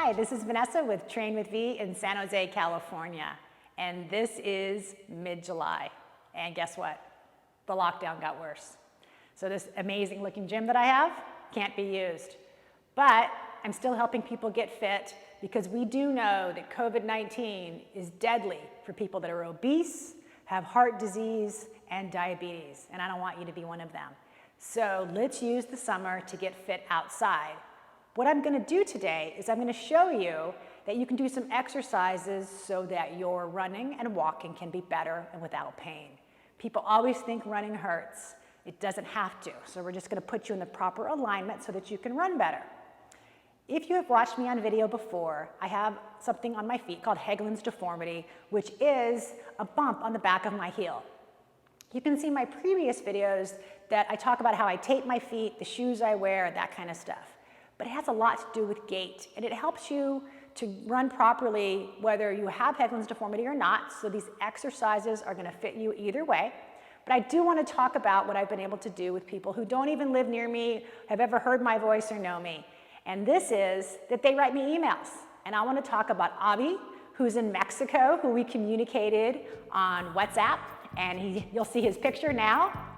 Hi, this is Vanessa with Train with V in San Jose, California. And this is mid-July. And guess what? The lockdown got worse. So this amazing looking gym that I have can't be used. But I'm still helping people get fit because we do know that COVID-19 is deadly for people that are obese, have heart disease, and diabetes. And I don't want you to be one of them. So let's use the summer to get fit outside. What I'm going to do today is I'm going to show you that you can do some exercises so that your running and walking can be better and without pain. People always think running hurts. It doesn't have to. So we're just going to put you in the proper alignment so that you can run better. If you have watched me on video before, I have something on my feet called Hageland's deformity, which is a bump on the back of my heel. You can see my previous videos that I talk about how I tape my feet, the shoes I wear, that kind of stuff. But it has a lot to do with gait, and it helps you to run properly whether you have Hageland's deformity or not, so these exercises are going to fit you either way. But I do want to talk about what I've been able to do with people who don't even live near me, have ever heard my voice or know me. And this is that they write me emails. And I want to talk about Avi, who's in Mexico, who we communicated on WhatsApp, and you'll see his picture now.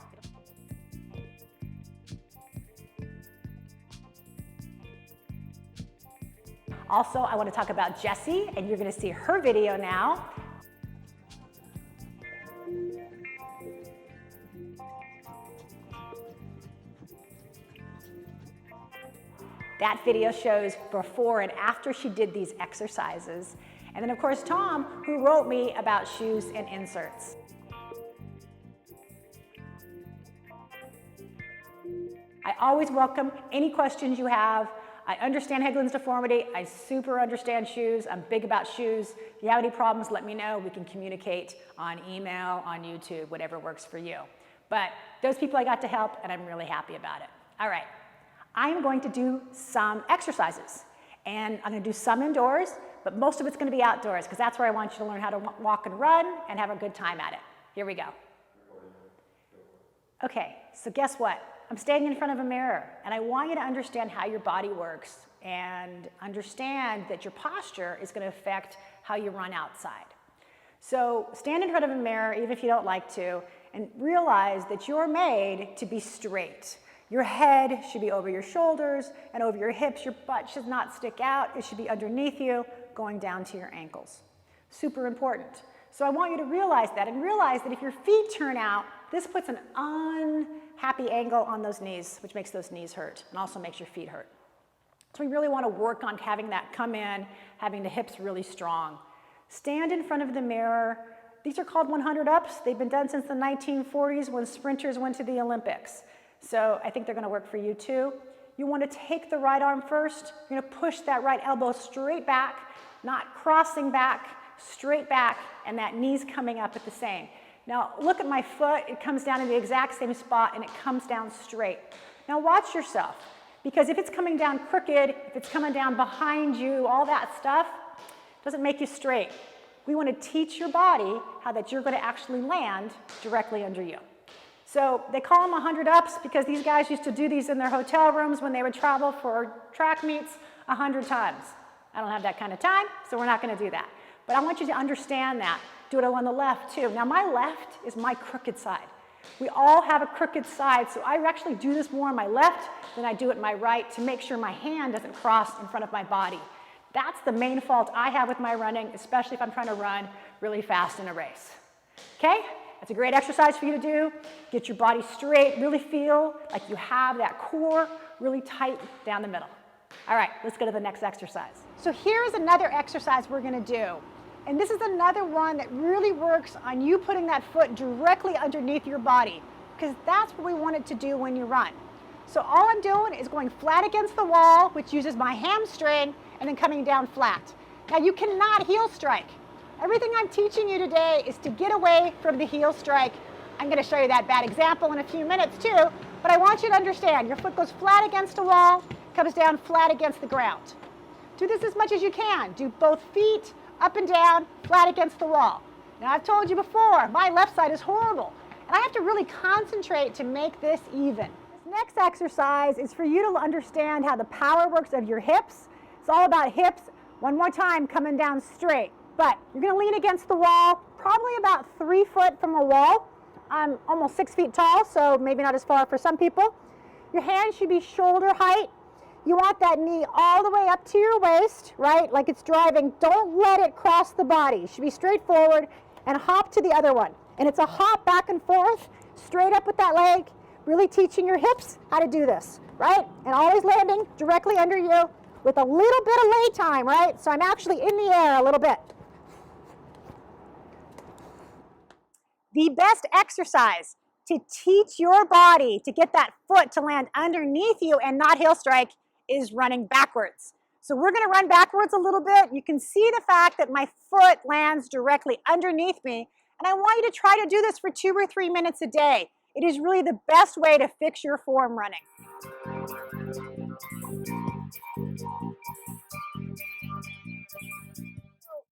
Also, I want to talk about Jessie, and you're going to see her video now. That video shows before and after she did these exercises. And then, of course, Tom, who wrote me about shoes and inserts. I always welcome any questions you have. I understand Hageland's deformity. I super understand shoes. I'm big about shoes. If you have any problems, let me know. We can communicate on email, on YouTube, whatever works for you. But those people I got to help, and I'm really happy about it. All right, I'm going to do some exercises. And I'm going to do some indoors, but most of it's going to be outdoors, because that's where I want you to learn how to walk and run and have a good time at it. Here we go. Okay, so guess what? I'm standing in front of a mirror, and I want you to understand how your body works and understand that your posture is going to affect how you run outside. So stand in front of a mirror, even if you don't like to, and realize that you're made to be straight. Your head should be over your shoulders and over your hips. Your butt should not stick out. It should be underneath you, going down to your ankles. Super important. So I want you to realize that, and realize that if your feet turn out, this puts an unhappy angle on those knees, which makes those knees hurt and also makes your feet hurt. So we really want to work on having that come in, having the hips really strong. Stand in front of the mirror. These are called 100 ups. They've been done since the 1940s when sprinters went to the Olympics. So I think they're going to work for you too. You want to take the right arm first. You're going to push that right elbow straight back, not crossing back, straight back, and that knee's coming up at the same. Now look at my foot. It comes down in the exact same spot, and it comes down straight. Now watch yourself, because if it's coming down crooked, if it's coming down behind you, all that stuff doesn't make you straight. We want to teach your body how that you're going to actually land directly under you. So they call them 100 ups because these guys used to do these in their hotel rooms when they would travel for track meets 100 times. I don't have that kind of time, so we're not going to do that. But I want you to understand that. Do it on the left too. Now my left is my crooked side. We all have a crooked side, so I actually do this more on my left than I do it on my right to make sure my hand doesn't cross in front of my body. That's the main fault I have with my running, especially if I'm trying to run really fast in a race. Okay? That's a great exercise for you to do. Get your body straight, really feel like you have that core really tight down the middle. All right, let's go to the next exercise. So here's another exercise we're going to do. And this is another one that really works on you putting that foot directly underneath your body, because that's what we want it to do when you run. So all I'm doing is going flat against the wall, which uses my hamstring, and then coming down flat. Now you cannot heel strike. Everything I'm teaching you today is to get away from the heel strike. I'm going to show you that bad example in a few minutes too, but I want you to understand your foot goes flat against a wall, comes down flat against the ground. Do this as much as you can. Do both feet up and down, flat against the wall. Now I've told you before, my left side is horrible, and I have to really concentrate to make this even. This next exercise is for you to understand how the power works of your hips. It's all about hips One more time, coming down straight. But you're gonna lean against the wall, probably about 3 foot from a wall. I'm almost 6 feet tall, so maybe not as far for some people. Your hands should be shoulder height. You want that knee all the way up to your waist, right? Like it's driving. Don't let it cross the body. You should be straight forward and hop to the other one. And it's a hop back and forth, straight up with that leg, really teaching your hips how to do this, right? And always landing directly under you with a little bit of lay time, right? So I'm actually in the air a little bit. The best exercise to teach your body to get that foot to land underneath you and not heel strike is running backwards. So we're going to run backwards a little bit. You can see the fact that my foot lands directly underneath me, and I want you to try to do this for 2 or 3 minutes a day. It is really the best way to fix your form running.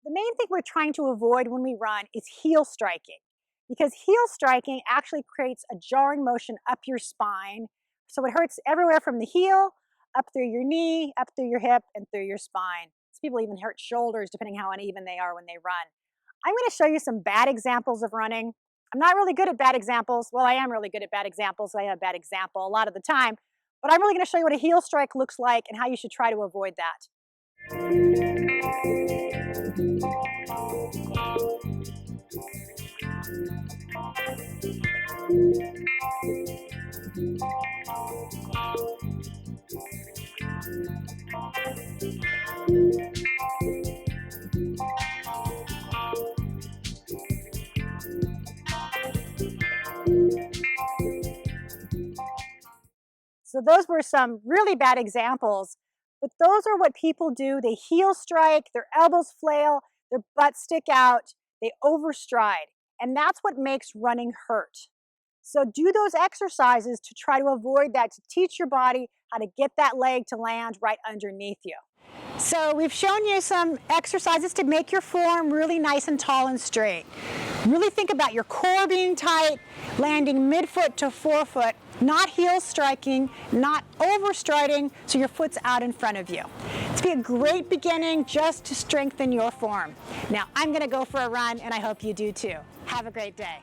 The main thing we're trying to avoid when we run is heel striking, because heel striking actually creates a jarring motion up your spine. So it hurts everywhere from the heel, up through your knee, up through your hip, and through your spine. Some people even hurt shoulders depending how uneven they are when they run. I'm going to show you some bad examples of running. I'm not really good at bad examples. Well, I am really good at bad examples. I have a bad example a lot of the time. But I'm really going to show you what a heel strike looks like and how you should try to avoid that. So those were some really bad examples, but those are what people do. They heel strike, their elbows flail, their butts stick out, they overstride, and that's what makes running hurt. So do those exercises to try to avoid that, to teach your body how to get that leg to land right underneath you. So we've shown you some exercises to make your form really nice and tall and straight. Really think about your core being tight, landing midfoot to forefoot, not heel striking, not overstriding, so your foot's out in front of you. It's be a great beginning just to strengthen your form. Now I'm going to go for a run, and I hope you do too. Have a great day.